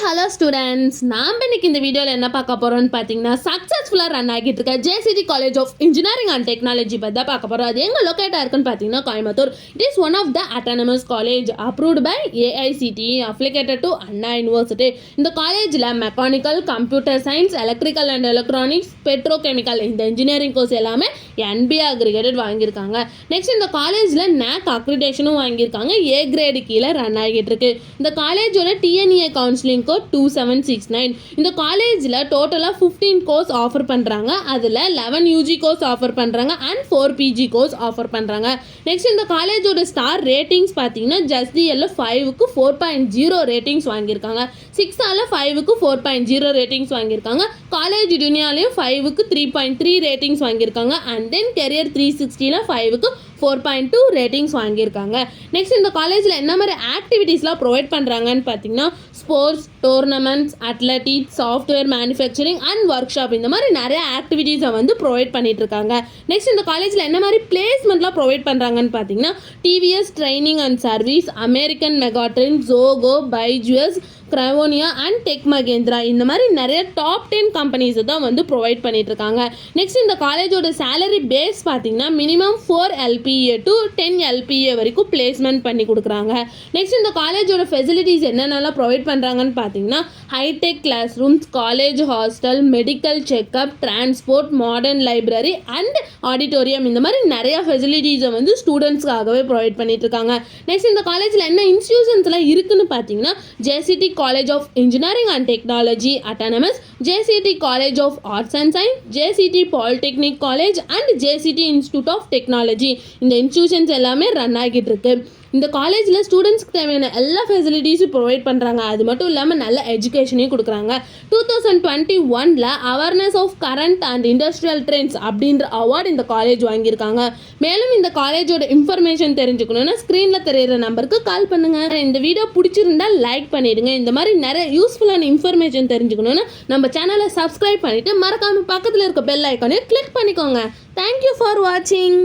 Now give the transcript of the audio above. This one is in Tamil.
ஹலோ ஸ்டூடெண்ட்ஸ், நாம் இன்னைக்கு இந்த வீடியோவில் என்ன பார்க்க போகிறோம்னு பார்த்தீங்கன்னா சக்ஸஸ்ஃபுல்லாக ரன் ஆகிட்டு இருக்க JCT college of engineering and technology பற்றி தான் பார்க்க போகிறோம். அது எங்கே லொக்கேட்டாக இருக்குன்னு பார்த்தீங்கன்னா Coimbatore. It is one of the autonomous college approved by AICT affiliated to Anna university. இந்த காலேஜில் mechanical, computer science, electrical and electronics, petrochemical இந்த இன்ஜினியரிங் கோர்ஸ் எல்லாமே NBA அக்ரிகேட்டட் வாங்கியிருக்காங்க. நெக்ஸ்ட் இந்த காலேஜில் NAC அக்ரிடேஷனும் வாங்கியிருக்காங்க. A கிரேடு கீழே ரன் ஆகிட்டு இருக்கு. இந்த காலேஜோட TNEA கவுன்சிலிங் கோட் 2769. இந்த காலேஜில் டோட்டலாக 15 கோர்ஸ் ஆஃபர் பண்ணுறாங்க. அதில் 11 UG கோர்ஸ் ஆஃபர் பண்ணுறாங்க அண்ட் 4 PG கோர்ஸ் ஆஃபர் பண்ணுறாங்க. நெக்ஸ்ட் இந்த காலேஜோட ஸ்டார் ரேட்டிங்ஸ் பார்த்தீங்கன்னா JSDL 5க்கு 4.0 ரேட்டிங்ஸ் வாங்கியிருக்காங்க. 6ஆல் 5க்கு 4.0 ரேட்டிங்ஸ் வாங்கியிருக்காங்க. காலேஜ் டுனியாலையும் 5க்கு 3.3 ரேட்டிங்ஸ் வாங்கியிருக்காங்க. அண்ட் தென் கெரியர் 360ல் 5க்கு 4.2 ரேட்டிங்ஸ் வாங்கியிருக்காங்க. நெக்ஸ்ட் இந்த காலேஜில் என்ன மாதிரி ஆக்டிவிட்டீஸ்லாம் ப்ரொவைட் பண்ணுறாங்கன்னு பார்த்தீங்கன்னா sports, tournaments, athletics, software manufacturing and work shop இந்த மாதிரி நிறைய ஆக்டிவிட்டீஸை வந்து ப்ரொவைட் பண்ணிட்டு இருக்காங்க. நெக்ஸ்ட் இந்த காலேஜில் என்ன மாதிரி பிளேஸ்மெண்ட்லாம் ப்ரொவைட் பண்ணுறாங்கன்னு பார்த்தீங்கன்னா TVS training and service, American மெகாட்ரின், ஜோகோ, பைஜுஎஸ், கிரவோனியா அண்ட் டெக் மகேந்திரா இந்த மாதிரி நிறைய டாப் 10 கம்பெனிஸை தான் வந்து ப்ரொவைட் பண்ணிட்டு இருக்காங்க. நெக்ஸ்ட் இந்த காலேஜோட சேலரி பேஸ் பார்த்தீங்கன்னா மினிமம் 4 LPA டு 10 LPA வரைக்கும் பிளேஸ்மெண்ட் பண்ணி கொடுக்குறாங்க. நெக்ஸ்ட் இந்த காலேஜோட ஃபெசிலிட்டிஸ் என்னென்னலாம் ப்ரொவைட் பண்ணுறாங்கன்னு பார்த்தீங்கன்னா hitech classrooms, college hostel, medical checkup, transport, modern library and auditorium இந்த மாதிரி நிறைய ஃபெசிலிட்டிஸை வந்து ஸ்டூடெண்ட்ஸ்க்காகவே ப்ரொவைட் பண்ணிட்டு இருக்காங்க. நெக்ஸ்ட் இந்த காலேஜில் என்ன இன்ஸ்டியூஷன்ஸ்லாம் இருக்குன்னு பார்த்தீங்கன்னா JCT College of Engineering and Technology Autonomous, JCT College of Arts and Science, JCT Polytechnic College and JCT Institute of Technology இந்த இன்ஸ்டியூஷன்ஸ் எல்லாமே ரன் ஆகிட்டு இருக்கு. இந்த காலேஜில் ஸ்டூடெண்ட்ஸ்க்கு தேவையான எல்லா ஃபெசிலிட்டிஸும் ப்ரொவைட் பண்ணுறாங்க. அது மட்டும் இல்லாமல் நல்ல எஜுகேஷனையும் கொடுக்குறாங்க. 2021 awareness of current and industrial trends அப்படின்ற அவார்டு இந்த காலேஜ் வாங்கியிருக்காங்க. மேலும் இந்த காலேஜோட இன்ஃபர்மேஷன் தெரிஞ்சுக்கணுன்னா ஸ்க்ரீனில் தெரியிற நம்பருக்கு கால் பண்ணுங்கள். இந்த வீடியோ பிடிச்சிருந்தா லைக் பண்ணிவிடுங்க. இந்த மாதிரி நிறைய யூஸ்ஃபுல்லான இன்ஃபர்மேஷன் தெரிஞ்சுக்கணுன்னா நம்ம சேனலை சப்ஸ்கிரைப் பண்ணிவிட்டு மறக்காமல் பக்கத்தில் இருக்க பெல் ஐக்கானையும் கிளிக் பண்ணிக்கோங்க. தேங்க்யூ ஃபார் வாட்சிங்.